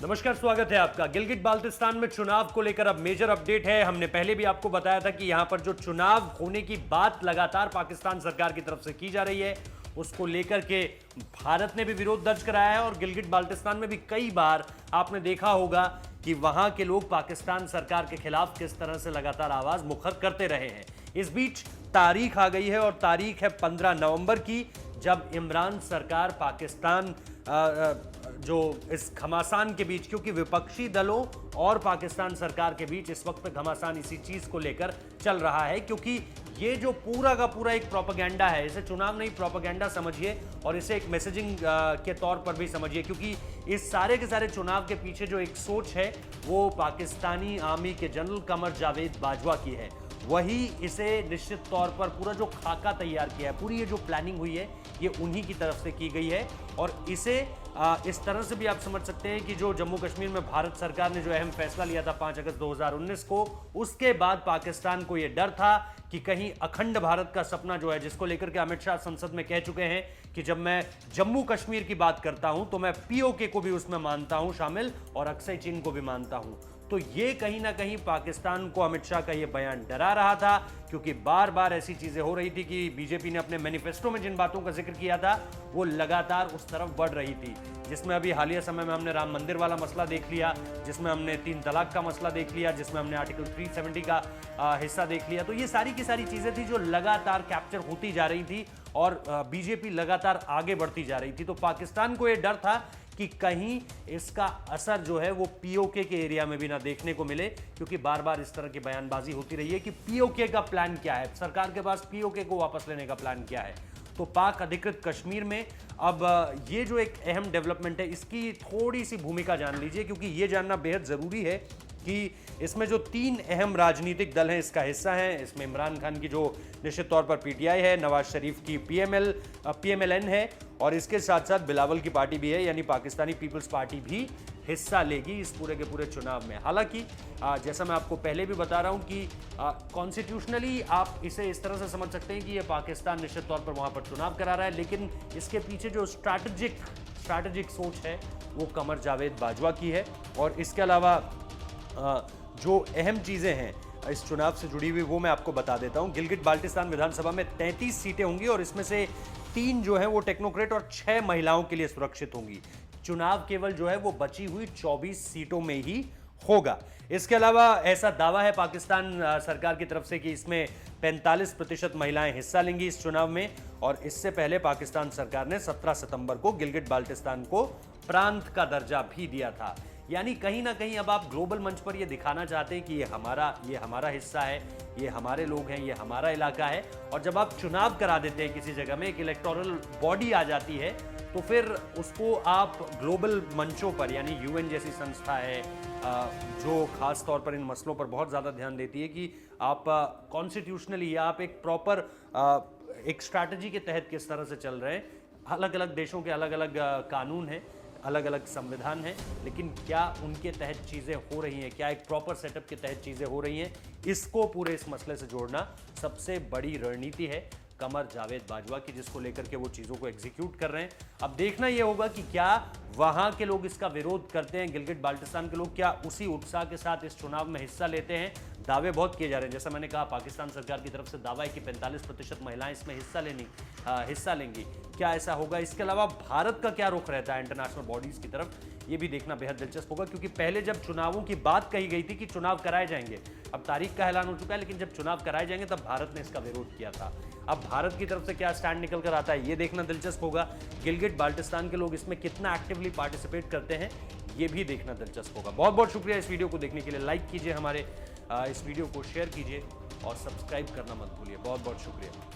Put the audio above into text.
नमस्कार, स्वागत है आपका। गिलगित बाल्टिस्तान में चुनाव को लेकर अब मेजर अपडेट है। हमने पहले भी आपको बताया था कि यहां पर जो चुनाव होने की बात लगातार पाकिस्तान सरकार की तरफ से की जा रही है, उसको लेकर के भारत ने भी विरोध दर्ज कराया है और गिलगित बाल्टिस्तान में भी कई बार आपने देखा होगा कि वहां के लोग पाकिस्तान सरकार के खिलाफ किस तरह से लगातार आवाज मुखर करते रहे हैं। इस बीच तारीख आ गई है और तारीख है 15 नवंबर की, जब इमरान सरकार पाकिस्तान जो इस घमासान के बीच, क्योंकि विपक्षी दलों और पाकिस्तान सरकार के बीच इस वक्त घमासान इसी चीज को लेकर चल रहा है, क्योंकि ये जो पूरा का पूरा एक प्रोपेगेंडा है, इसे चुनाव नहीं प्रोपेगेंडा समझिए और इसे एक मैसेजिंग के तौर पर भी समझिए, क्योंकि इस सारे के सारे चुनाव के पीछे जो एक सोच है वो पाकिस्तानी आर्मी के जनरल कमर जावेद बाजवा की है। वही इसे निश्चित तौर पर पूरा जो खाका तैयार किया है, पूरी ये जो प्लानिंग हुई है, ये उन्हीं की तरफ से की गई है। और इसे इस तरह से भी आप समझ सकते हैं कि जो जम्मू कश्मीर में भारत सरकार ने जो अहम फैसला लिया था 5 अगस्त 2019 को, उसके बाद पाकिस्तान को यह डर था कि कहीं अखंड भारत का सपना जो है, जिसको लेकर के अमित शाह संसद में कह चुके हैं कि जब मैं जम्मू कश्मीर की बात करता हूं तो मैं पीओके को भी उसमें मानता हूं शामिल और अक्सई चीन को भी मानता हूं। तो ये कहीं ना कहीं पाकिस्तान को अमित शाह का ये बयान डरा रहा था, क्योंकि बार बार ऐसी चीजें हो रही थी कि बीजेपी ने अपने मैनिफेस्टो में जिन बातों का जिक्र किया था वो लगातार उस तरफ बढ़ रही थी, जिसमें अभी हालिया समय में हमने राम मंदिर वाला मसला देख लिया, जिसमें हमने 3 तलाक का मसला देख लिया, जिसमें हमने आर्टिकल 370 का हिस्सा देख लिया। तो ये सारी की सारी चीजें थी जो लगातार कैप्चर होती जा रही थी और बीजेपी लगातार आगे बढ़ती जा रही थी। तो पाकिस्तान को यह डर था कि कहीं इसका असर जो है वो पीओके के एरिया में भी ना देखने को मिले, क्योंकि बार बार इस तरह की बयानबाजी होती रही है कि पीओके का प्लान क्या है, सरकार के पास पीओके को वापस लेने का प्लान क्या है। तो पाक अधिकृत कश्मीर में अब ये जो एक अहम डेवलपमेंट है, इसकी थोड़ी सी भूमिका जान लीजिए, क्योंकि ये जानना बेहद जरूरी है कि इसमें जो 3 अहम राजनीतिक दल हैं इसका हिस्सा हैं। इसमें इमरान खान की जो निश्चित तौर पर पीटीआई है, नवाज शरीफ की पीएमएलएन है और इसके साथ साथ बिलावल की पार्टी भी है, यानी पाकिस्तानी पीपल्स पार्टी भी हिस्सा लेगी इस पूरे के पूरे चुनाव में। हालांकि जैसा मैं आपको पहले भी बता रहा हूं कि कॉन्स्टिट्यूशनली आप इसे इस तरह से समझ सकते हैं कि ये पाकिस्तान निश्चित तौर पर वहां पर चुनाव करा रहा है, लेकिन इसके पीछे जो स्ट्रैटेजिक सोच है वो कमर जावेद बाजवा की है। और इसके अलावा जो अहम चीजें हैं इस चुनाव से जुड़ी हुई वो मैं आपको बता देता हूं। गिलगित बाल्टिस्तान विधानसभा में 33 सीटें होंगी और इसमें से 3 जो है वो टेक्नोक्रेट और 6 महिलाओं के लिए सुरक्षित होंगी। चुनाव केवल जो है वो बची हुई 24 सीटों में ही होगा। इसके अलावा ऐसा दावा है पाकिस्तान सरकार की तरफ से कि इसमें 45% महिलाएं हिस्सा लेंगी इस चुनाव में, और इससे पहले पाकिस्तान सरकार ने 17 सितंबर को गिलगित बाल्टिस्तान को प्रांत का दर्जा भी दिया था। यानी कहीं ना कहीं अब आप ग्लोबल मंच पर ये दिखाना चाहते हैं कि ये हमारा हिस्सा है, ये हमारे लोग हैं, ये हमारा इलाका है। और जब आप चुनाव करा देते हैं किसी जगह में, एक इलेक्टोरल बॉडी आ जाती है, तो फिर उसको आप ग्लोबल मंचों पर, यानी यूएन जैसी संस्था है जो खास तौर पर इन मसलों पर बहुत ज़्यादा ध्यान देती है कि आप कॉन्स्टिट्यूशनली या आप एक प्रॉपर एक स्ट्रैटेजी के तहत किस तरह से चल रहे हैं। अलग अलग देशों के अलग अलग कानून हैं, अलग अलग संविधान हैं, लेकिन क्या उनके तहत चीज़ें हो रही हैं, क्या एक प्रॉपर सेटअप के तहत चीज़ें हो रही हैं, इसको पूरे इस मसले से जोड़ना सबसे बड़ी रणनीति है कमर जावेद बाजवा की, जिसको लेकर के वो चीज़ों को एग्जीक्यूट कर रहे हैं। अब देखना ये होगा कि क्या वहाँ के लोग इसका विरोध करते हैं, गिलगित बाल्टिस्तान के लोग क्या उसी उत्साह के साथ इस चुनाव में हिस्सा लेते हैं। दावे बहुत किए जा रहे हैं, जैसा मैंने कहा पाकिस्तान सरकार की तरफ से दावा है कि 45% महिलाएं इसमें हिस्सा लेंगी। क्या ऐसा होगा? इसके अलावा भारत का क्या रुख रहता है इंटरनेशनल बॉडीज की तरफ, ये भी देखना बेहद दिलचस्प होगा, क्योंकि पहले जब चुनावों की बात कही गई थी कि चुनाव कराए जाएंगे, अब तारीख का ऐलान हो चुका है, लेकिन जब चुनाव कराए जाएंगे तब भारत ने इसका विरोध किया था। अब भारत की तरफ से क्या स्टैंड निकल कर आता है ये देखना दिलचस्प होगा। गिलगित बाल्टिस्तान के लोग इसमें कितना एक्टिवली पार्टिसिपेट करते हैं ये भी देखना दिलचस्प होगा। बहुत बहुत शुक्रिया इस वीडियो को देखने के लिए। लाइक कीजिए, हमारे इस वीडियो को शेयर कीजिए और सब्सक्राइब करना मत भूलिए। बहुत बहुत शुक्रिया।